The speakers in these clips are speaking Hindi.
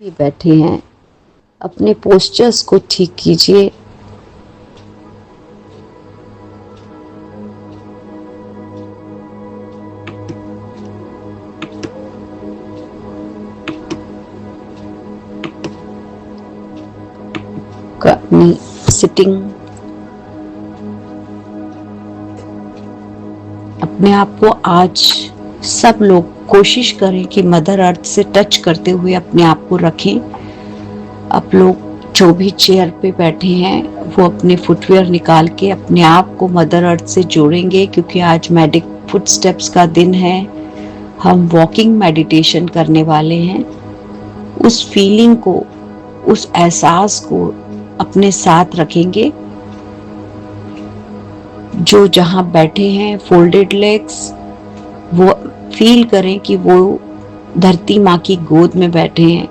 भी बैठे हैं, अपने पोस्चर्स को ठीक कीजिए। अपनी सिटिंग, अपने आप को आज सब लोग कोशिश करें कि मदर अर्थ से टच करते हुए अपने आप को रखें। आप लोग जो भी चेयर पे बैठे हैं वो अपने फुटवेयर निकाल के अपने आप को मदर अर्थ से जोड़ेंगे, क्योंकि आज मैजिक फुटस्टेप्स का दिन है। हम वॉकिंग मेडिटेशन करने वाले हैं। उस फीलिंग को, उस एहसास को अपने साथ रखेंगे। जो जहां बैठे हैं फोल्डेड लेग्स, वो फील करें कि वो धरती माँ की गोद में बैठे हैं।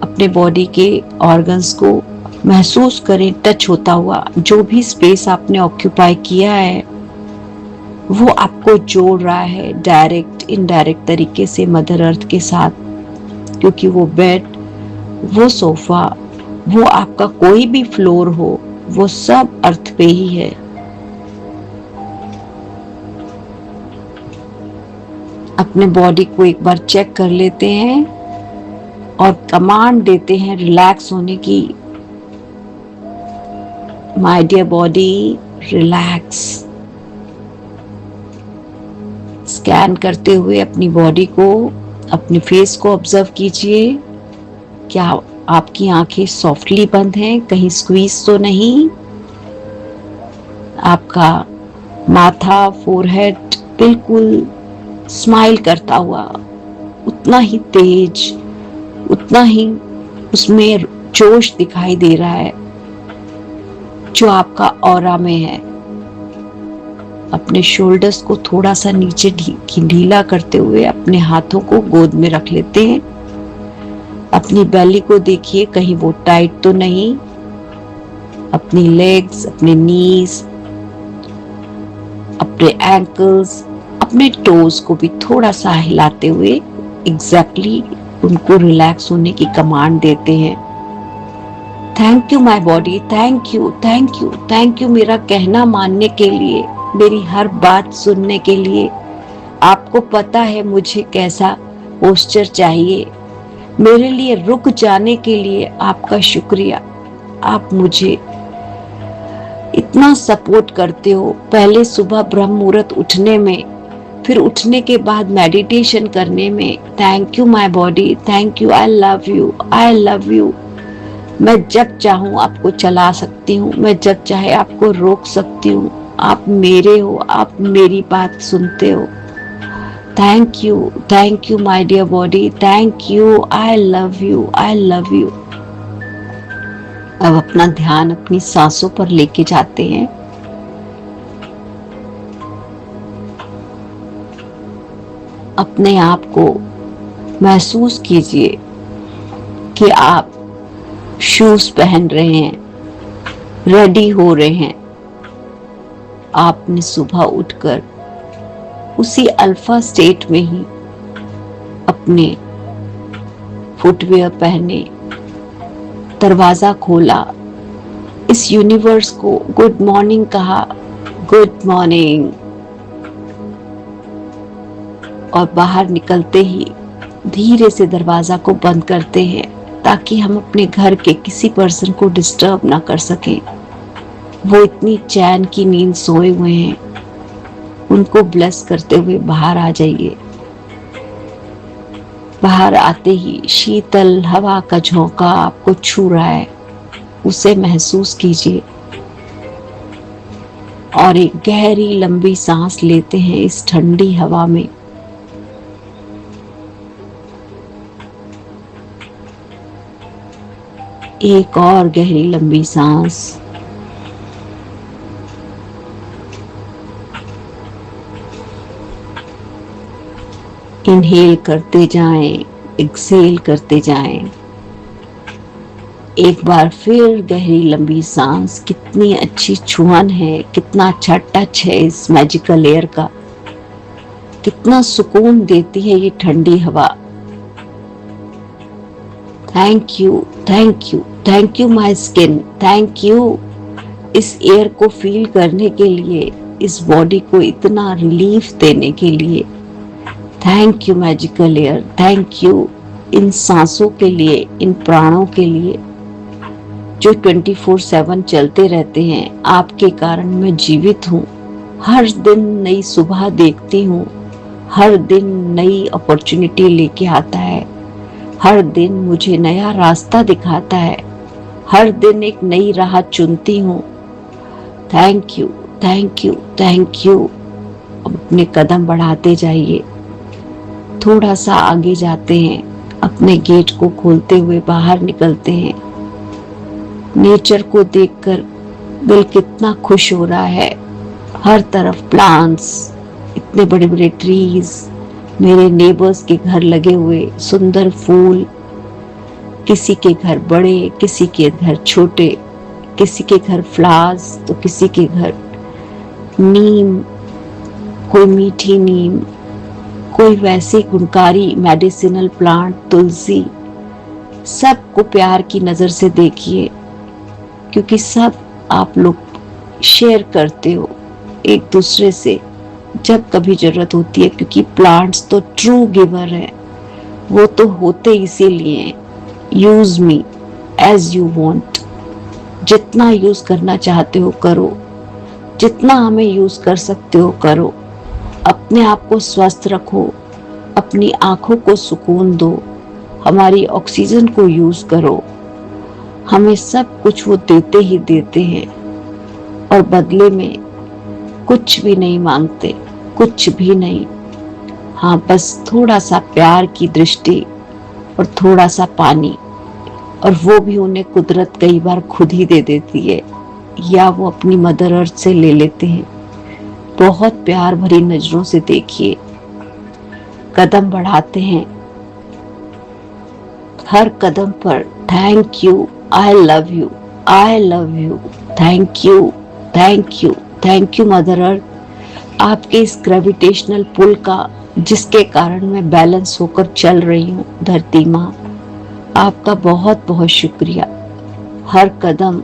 अपने बॉडी के ऑर्गन्स को महसूस करें टच होता हुआ। जो भी स्पेस आपने ऑक्यूपाई किया है वो आपको जोड़ रहा है डायरेक्ट इनडायरेक्ट तरीके से मदर अर्थ के साथ, क्योंकि वो बेड, वो सोफा, वो आपका कोई भी फ्लोर हो, वो सब अर्थ पे ही है। अपने बॉडी को एक बार चेक कर लेते हैं और कमांड देते हैं रिलैक्स होने की। My dear body, relax. Scan करते हुए अपनी बॉडी को, अपने फेस को ऑब्जर्व कीजिए। क्या आपकी आंखें सॉफ्टली बंद हैं? कहीं स्क्वीज तो नहीं? आपका माथा, फोरहेड बिल्कुल स्माइल करता हुआ, उतना ही तेज, उतना ही उसमें जोश दिखाई दे रहा है जो आपका ऑरा में है। अपने शोल्डर्स को थोड़ा सा नीचे ढीला करते हुए अपने हाथों को गोद में रख लेते हैं। अपनी बेली को देखिए, कहीं वो टाइट तो नहीं। अपनी लेग्स, अपने नीज, अपने एंकल्स, अपने टोज को भी थोड़ा सा हिलाते हुए एग्जैक्टली उनको रिलैक्स होने की कमांड देते हैं। Thank you my body, thank you, thank you, thank you मेरा कहना मानने के लिए, मेरी हर बात सुनने के लिए। आपको पता है मुझे कैसा पोस्चर चाहिए। मेरे लिए रुक जाने के लिए आपका शुक्रिया। आप मुझे इतना सपोर्ट करते हो, पहले सुबह ब्रह्म मुहूर्त उठने में, फिर उठने के बाद मेडिटेशन करने में। Thank you my body, thank you, I love you, I love you. मैं जब चाहूं आपको चला सकती हूँ, मैं जब चाहे आपको रोक सकती हूँ। आप मेरे हो, आप मेरी बात सुनते हो। Thank you my dear body, thank you, I love you, I love you. अब अपना ध्यान अपनी सांसों पर लेके जाते हैं। अपने आप को महसूस कीजिए कि आप शूज पहन रहे हैं, रेडी हो रहे हैं। आपने सुबह उठकर उसी अल्फा स्टेट में ही अपने फुटवेयर पहने, दरवाजा खोला, इस यूनिवर्स को गुड मॉर्निंग कहा, गुड मॉर्निंग। और बाहर निकलते ही धीरे से दरवाजा को बंद करते हैं, ताकि हम अपने घर के किसी पर्सन को डिस्टर्ब ना कर सकें। वो इतनी चैन की नींद सोए हुए हैं, उनको ब्लेस करते हुए बाहर आ जाइए। बाहर आते ही शीतल हवा का झोंका आपको छू रहा है, उसे महसूस कीजिए और एक गहरी लंबी सांस लेते हैं इस ठंडी हवा में। एक और गहरी लंबी सांस। इनहेल करते जाएं, एक्सहेल करते जाएं। एक बार फिर गहरी लंबी सांस। कितनी अच्छी छुअन है, कितना अच्छा टच है इस मैजिकल एयर का, कितना सुकून देती है ये ठंडी हवा। Thank you, thank you, thank you my skin, thank you इस एयर को फील करने के लिए, इस बॉडी को इतना रिलीफ देने के लिए। Thank you magical air, thank you in सांसों के लिए, इन प्राणों के लिए जो 24/7 चलते रहते हैं। आपके कारण मैं जीवित हूँ। हर दिन नई सुबह देखती हूँ, हर दिन नई अपॉर्चुनिटी लेके आता है, हर दिन मुझे नया रास्ता दिखाता है, हर दिन एक नई राह चुनती हूँ। Thank you, thank you, thank you. अपने कदम बढ़ाते जाइए, थोड़ा सा आगे जाते हैं, अपने गेट को खोलते हुए बाहर निकलते हैं। नेचर को देखकर दिल कितना खुश हो रहा है। हर तरफ प्लांट्स, इतने बड़े बड़े ट्रीज, मेरे नेबर्स के घर लगे हुए सुंदर फूल, किसी के घर बड़े, किसी के घर छोटे, किसी के घर फ्लावर्स तो किसी के घर नीम, कोई मीठी नीम, कोई वैसे गुणकारी मेडिसिनल प्लांट तुलसी। सबको प्यार की नजर से देखिए, क्योंकि सब आप लोग शेयर करते हो एक दूसरे से जब कभी जरूरत होती है, क्योंकि प्लांट्स तो ट्रू गिवर है, वो तो होते इसीलिए। Use me as you want, जितना यूज करना चाहते हो करो, जितना हमें यूज कर सकते हो करो। अपने आप को स्वस्थ रखो, अपनी आंखों को सुकून दो, हमारी ऑक्सीजन को यूज करो। हमें सब कुछ वो देते ही देते हैं और बदले में कुछ भी नहीं मांगते, कुछ भी नहीं। हाँ, बस थोड़ा सा प्यार की दृष्टि और थोड़ा सा पानी, और वो भी उन्हें कुदरत कई बार खुद ही दे देती है या वो अपनी मदर अर्थ से ले लेते हैं। बहुत प्यार भरी नजरों से देखिए, कदम बढ़ाते हैं, हर कदम पर thank you, I love you, I love you, thank you, thank you, thank you mother earth. आपके इस ग्रेविटेशनल पुल का, जिसके कारण मैं बैलेंस होकर चल रही हूँ, धरती माँ, आपका बहुत बहुत शुक्रिया। हर कदम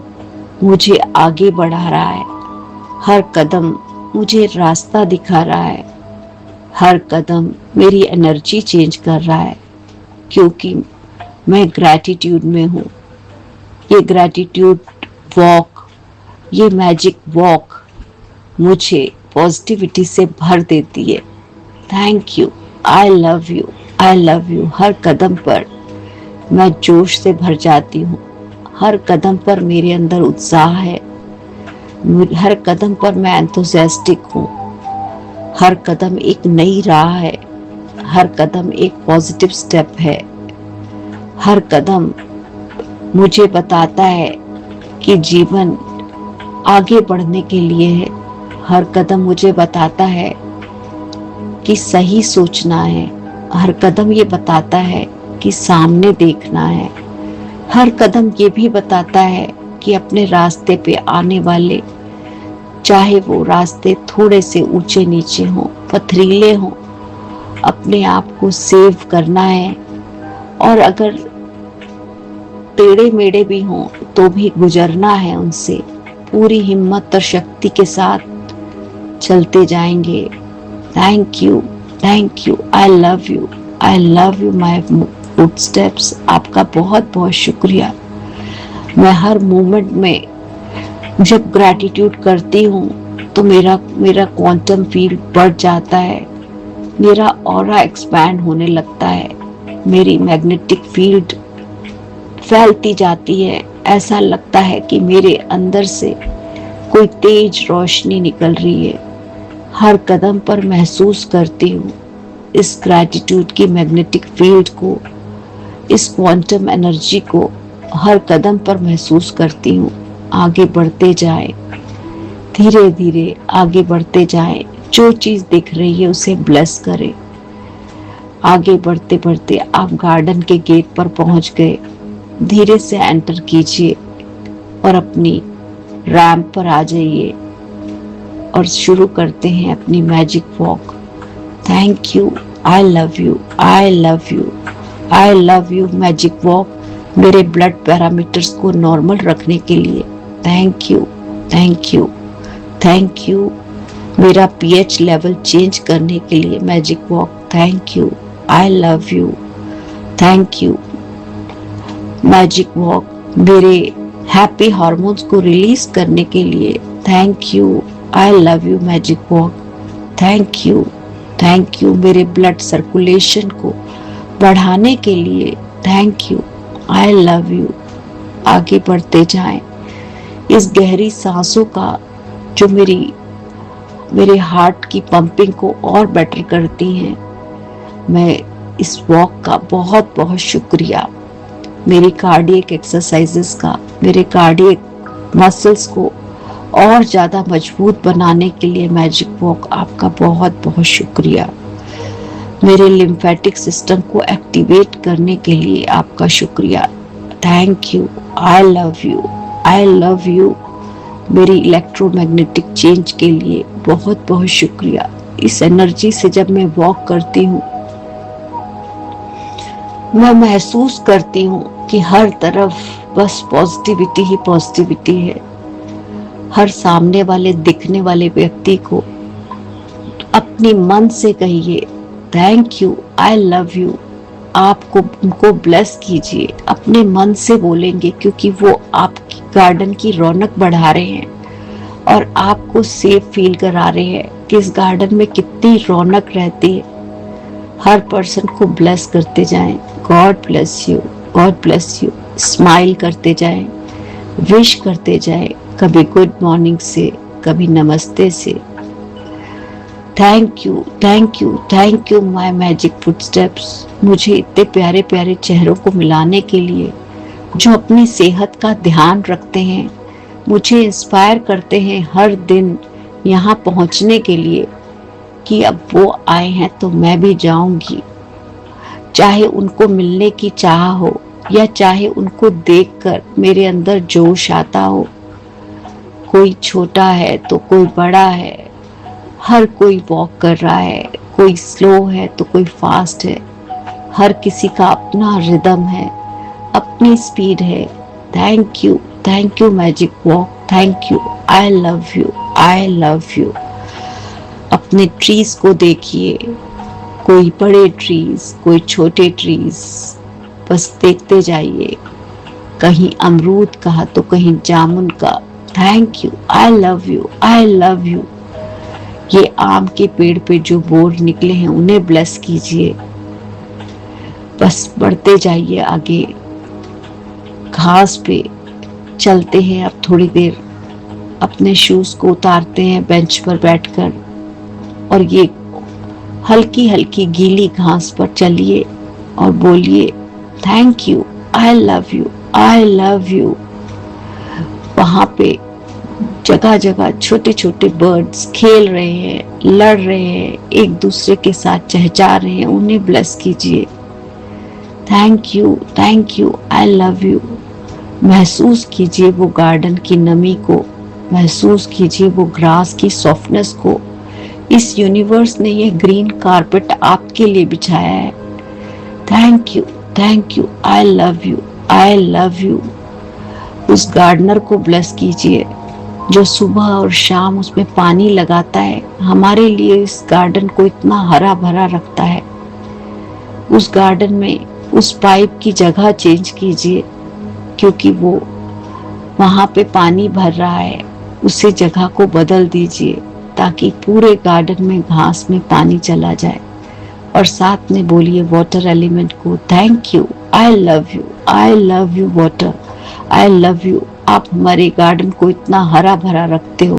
मुझे आगे बढ़ा रहा है, हर कदम मुझे रास्ता दिखा रहा है, हर कदम मेरी एनर्जी चेंज कर रहा है, क्योंकि मैं ग्रैटिट्यूड में हूँ। ये ग्रैटिट्यूड वॉक, ये मैजिक वॉक मुझे पॉजिटिविटी से भर देती है। Thank you, I love you, I love you. हर कदम पर मैं जोश से भर जाती हूँ, हर कदम पर मेरे अंदर उत्साह है, हर कदम पर मैं एंथुसियास्टिक हूँ, हर कदम एक नई राह है, हर कदम एक पॉजिटिव स्टेप है, हर कदम मुझे बताता है कि जीवन आगे बढ़ने के लिए है, हर कदम मुझे बताता है कि सही सोचना है, हर कदम ये बताता है कि सामने देखना है, हर कदम ये भी बताता है कि अपने रास्ते पे आने वाले, चाहे वो रास्ते थोड़े से ऊंचे नीचे हों, पथरीले हों, अपने आप को सेव करना है, और अगर टेढ़े मेढ़े भी हों तो भी गुजरना है उनसे। पूरी हिम्मत और शक्ति के साथ चलते जाएंगे। Thank you, thank you, I love you my footsteps. आपका बहुत बहुत शुक्रिया। मैं हर मोमेंट में जब ग्रैटिट्यूड करती हूँ तो मेरा क्वांटम फील्ड बढ़ जाता है, मेरा ऑरा एक्सपैंड होने लगता है, मेरी मैग्नेटिक फील्ड फैलती जाती है। ऐसा लगता है कि मेरे अंदर से कोई तेज रोशनी निकल रही है। हर कदम पर महसूस करती हूँ इस ग्रैटिट्यूड की मैग्नेटिक फील्ड को, इस क्वांटम एनर्जी को हर कदम पर महसूस करती हूँ। आगे बढ़ते जाए, धीरे धीरे आगे बढ़ते जाए, जो चीज दिख रही है उसे ब्लेस करें। आगे बढ़ते बढ़ते आप गार्डन के गेट पर पहुंच गए। धीरे से एंटर कीजिए और अपनी रैंप पर आ जाइए और शुरू करते हैं अपनी magic walk. Thank you, I love you, I love you, I love you magic walk. मेरे ब्लड पैरामीटर्स को नॉर्मल रखने के लिए thank you, thank you, thank you. मेरा पीएच लेवल चेंज करने के लिए magic walk thank you, I love you, thank you magic walk. मेरे हैप्पी हार्मोन्स को रिलीज करने के लिए thank you, I love you magic walk, thank you, thank you. मेरे ब्लड सर्कुलेशन को बढ़ाने के लिए thank you, I love you. आगे बढ़ते जाएं। इस गहरी सांसों का जो मेरे हार्ट की पंपिंग को और बेटर करती हैं, मैं इस वॉक का बहुत बहुत शुक्रिया। मेरी कार्डियक एक्सरसाइजेस का, मेरे कार्डियक मसल्स को और ज़्यादा मजबूत बनाने के लिए मैजिक वॉक आपका बहुत बहुत शुक्रिया। मेरे लिम्फेटिक सिस्टम को एक्टिवेट करने के लिए आपका शुक्रिया, thank you, I love you, I love you. मेरी इलेक्ट्रोमैग्नेटिक चेंज के लिए बहुत बहुत शुक्रिया। इस एनर्जी से जब मैं वॉक करती हूँ, मैं महसूस करती हूँ कि हर तरफ बस पॉजिटिविटी ही पॉजिटिविटी है। हर सामने वाले दिखने वाले व्यक्ति को अपने मन से कहिए thank you, I love you. आपको उनको ब्लेस कीजिए, अपने मन से बोलेंगे, क्योंकि वो आपकी गार्डन की रौनक बढ़ा रहे हैं और आपको सेफ फील करा रहे हैं कि इस गार्डन में कितनी रौनक रहती है। हर पर्सन को ब्लेस करते जाएं, God bless you, God bless you. Smile करते जाएं, विश करते जाएं, कभी गुड मॉर्निंग से, कभी नमस्ते से। Thank you, thank you, thank you my magic footsteps. मुझे इतने प्यारे प्यारे चेहरों को मिलाने के लिए, जो अपनी सेहत का ध्यान रखते हैं, मुझे इंस्पायर करते हैं हर दिन यहाँ पहुँचने के लिए कि अब वो आए हैं तो मैं भी जाऊंगी। चाहे उनको मिलने की चाह हो या चाहे उनको देखकर मेरे अंदर जोश आता हो। कोई छोटा है तो कोई बड़ा है, हर कोई वॉक कर रहा है, कोई स्लो है तो कोई फास्ट है। हर किसी का अपना रिदम है, अपनी स्पीड है। Thank you magic walk, thank you, I love you, I love you. अपने ट्रीज को देखिए, कोई बड़े ट्रीज, कोई छोटे ट्रीज, बस देखते जाइए। कहीं अमरूद का तो कहीं जामुन का। Thank you, I love you, I love you. ये आम के पेड़ पे जो बोर निकले हैं उन्हें ब्लेस कीजिए। बस बढ़ते जाइए आगे। घास पे चलते हैं अब थोड़ी देर, अपने शूज को उतारते हैं बेंच पर बैठकर और ये हल्की हल्की गीली घास पर चलिए और बोलिए thank you, I love you, I love you. वहां पे जगह जगह छोटे छोटे बर्ड्स खेल रहे हैं, लड़ रहे हैं, एक दूसरे के साथ चहचा रहे हैं, उन्हें ब्लेस कीजिए। Thank you, I love you. महसूस कीजिए वो गार्डन की नमी को, महसूस कीजिए वो ग्रास की सॉफ्टनेस को। इस यूनिवर्स ने ये ग्रीन कारपेट आपके लिए बिछाया है। Thank you, I love you, I love you. उस गार्डनर को ब्लेस कीजिए जो सुबह और शाम उसमें पानी लगाता है, हमारे लिए इस गार्डन को इतना हरा भरा रखता है। उस गार्डन में उस पाइप की जगह चेंज कीजिए, क्योंकि वो वहां पे पानी भर रहा है, उसी जगह को बदल दीजिए ताकि पूरे गार्डन में घास में पानी चला जाए। और साथ में बोलिए वाटर एलिमेंट को thank you, I love you, I love you water, I love you. आप हमारे गार्डन को इतना हरा भरा रखते हो,